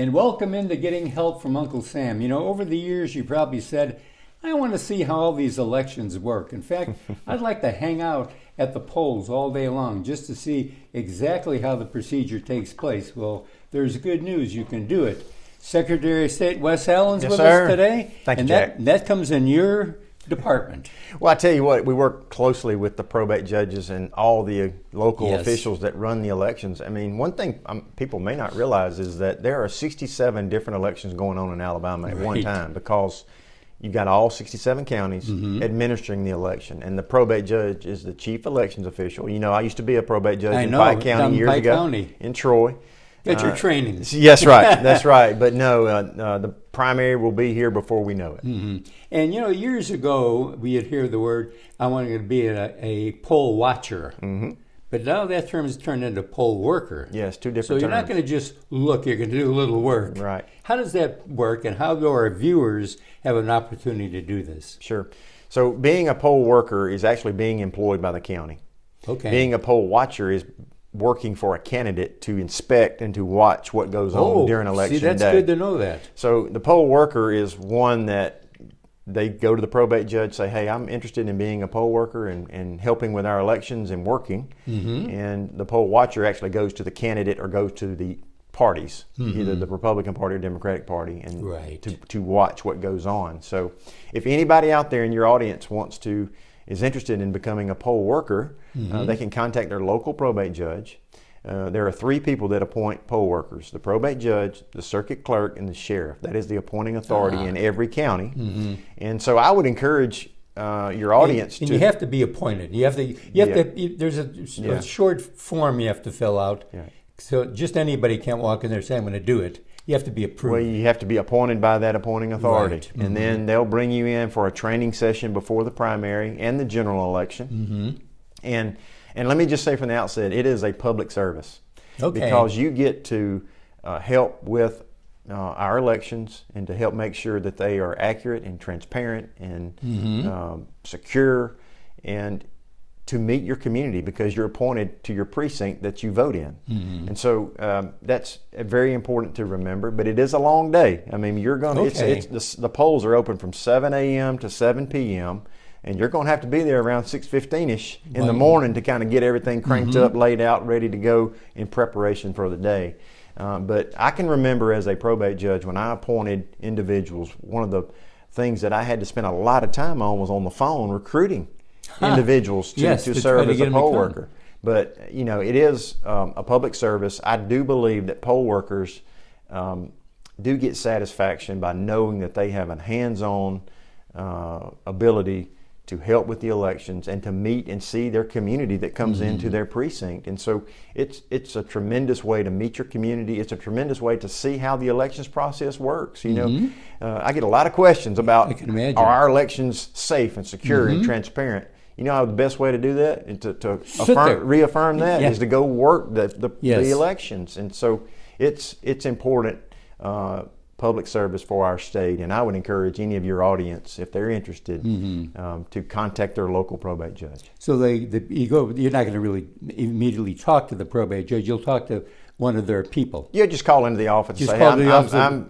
and welcome into Getting Help from Uncle Sam. You know, over the years, you probably said, I want to see how all these elections work. In fact, I'd like to hang out at the polls all day long just to see exactly how the procedure takes place. Well, there's good news. You can do it. Secretary of State Wes Allen's Yes, with sir. us today. Thank you, and Jack. that comes in your department. Well, I tell you what, we work closely with the probate judges and all the local Yes. officials that run the elections. I mean, one thing people may not realize is that there are 67 different elections going on in Alabama at one Right. time, because you've got all 67 counties administering the election, and the probate judge is the chief elections official. You know, I used to be a probate judge in Pike down County in years Pike ago County. in Troy. Get your training. Yes, right. That's right. But no, the primary will be here before we know it. And, you know, years ago, we'd hear the word, I wanted to be a poll watcher. But now that term has turned into poll worker. Yes, two different So you're not terms. going to just look, you're going to do a little work. Right. How does that work, and how do our viewers have an opportunity to do this? Sure. So being a poll worker is actually being employed by the county. Okay. Being a poll watcher is working for a candidate to inspect and to watch what goes on during election see, that's day. good to know that. So the poll worker is one that they go to the probate judge, say, hey, I'm interested in being a poll worker and helping with our elections and working. And the poll watcher actually goes to the candidate or goes to the parties, either the Republican Party or Democratic Party, and Right. to watch what goes on. So if anybody out there in your audience is interested in becoming a poll worker, they can contact their local probate judge. There are three people that appoint poll workers: the probate judge, the circuit clerk, and the sheriff. That is the appointing authority in every county. And so I would encourage your audience And to... you have to be appointed. You have to. There's a short form you have to fill out. Yeah. So just anybody can't walk in there and say, I'm going to do it. You have to be approved. Well, you have to be appointed by that appointing authority. Right. And then they'll bring you in for a training session before the primary and the general election. And let me just say from the outset, it is a public service. Okay. Because you get to help with our elections and to help make sure that they are accurate and transparent and secure, and to meet your community, because you're appointed to your precinct that you vote in. And so that's very important to remember, but it is a long day. I mean, you're going to, the polls are open from 7 a.m. to 7 p.m., and you're going to have to be there around 6:15ish in the morning to kind of get everything cranked up, laid out, ready to go in preparation for the day. But I can remember as a probate judge, when I appointed individuals, one of the things that I had to spend a lot of time on was on the phone recruiting individuals to serve as a poll worker. But, you know, it is a public service. I do believe that poll workers do get satisfaction by knowing that they have a hands-on ability to help with the elections and to meet and see their community that comes into their precinct. And so it's a tremendous way to meet your community. It's a tremendous way to see how the elections process works. You know, I get a lot of questions about, I can imagine, are our elections safe and secure and transparent? You know how the best way to do that and to reaffirm that is to go work the elections. And so it's important public service for our state, and I would encourage any of your audience, if they're interested, to contact their local probate judge. So you're not going to really immediately talk to the probate judge. You'll talk to one of their people. Yeah, just call into the office and say,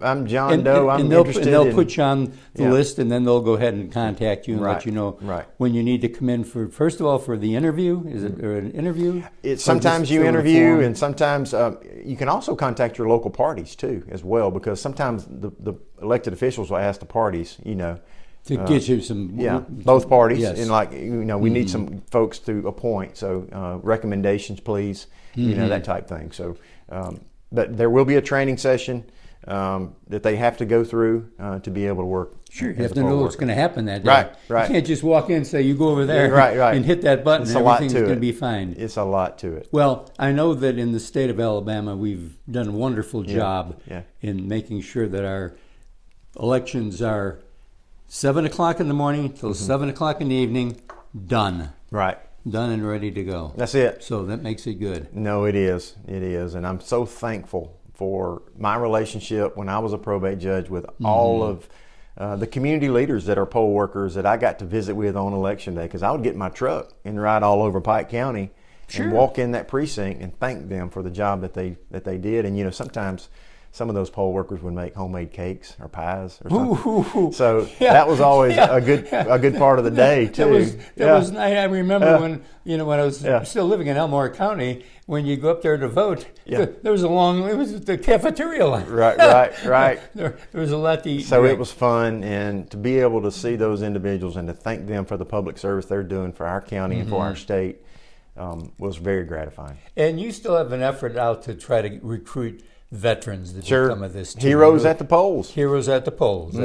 I'm John Doe, I'm interested. And they'll put you on the list, and then they'll go ahead and contact you and let you know when you need to come in for, first of all, for the interview. Is it an interview? Sometimes you interview, and sometimes you can also contact your local parties too, as well, because sometimes the elected officials will ask the parties, you know, to get you some... both parties. And like, you know, we need some folks to appoint. So recommendations, please, you know, that type thing. So, but there will be a training session that they have to go through to be able to work. Sure, you have to know what's going to happen that day. Right. You can't just walk in and say, you go over there and hit that button and everything's going to be fine. It's a lot to it. Well, I know that in the state of Alabama, we've done a wonderful job in making sure that our elections are 7 o'clock in the morning till 7 o'clock in the evening, done. Right. Done and ready to go. That's it. So that makes it good. No, it is. It is. And I'm so thankful for my relationship when I was a probate judge with all of the community leaders that are poll workers that I got to visit with on election day, because I would get in my truck and ride all over Pike County and walk in that precinct and thank them for the job that they did. And, you know, sometimes some of those poll workers would make homemade cakes or pies or something. Ooh, So yeah, that was always yeah, a good part of the day too. That was nice. I remember when when I was Yeah. still living in Elmore County, when you go up there to vote, Yeah. there was it was the cafeteria line. Right. There was a lot to eat. So and it drink. was fun, and to be able to see those individuals and to thank them for the public service they're doing for our county and for our state was very gratifying. And you still have an effort out to try to recruit veterans that Sure. become of this team. Heroes at the polls. Heroes at the polls.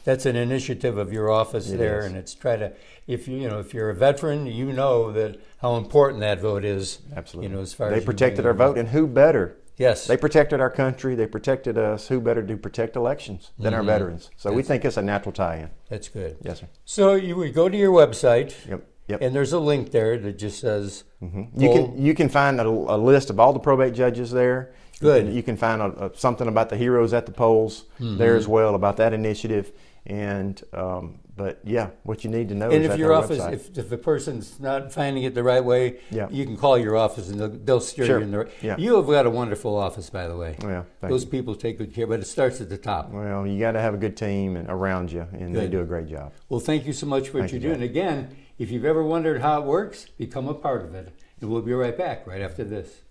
That's an initiative of your office there, is. and it's try to if you're a veteran, you know that how important that vote is. Absolutely. As far They as you protected being our a vote, and who better? Yes. They protected our country. They protected us. Who better to protect elections than our veterans? So we think it's a natural tie-in. That's good. Yes, sir. So you would go to your website, Yep. and there's a link there that just says You can find a list of all the probate judges there. Good. You can find something about the Heroes at the Polls there as well, about that initiative. And but yeah, what you need to know And is if at your their office, website. if the person's not finding it the right way, Yeah. you can call your office and they'll steer Sure. you in the right. Yeah. You have got a wonderful office, by the way. Well, thank Those you. people take good care, but it starts at the top. Well, you got to have a good team and around you, and they Good. do a great job. Well, thank you so much for what Thank you you, do. And again, if you've ever wondered how it works, become a part of it. And we'll be right back right after this.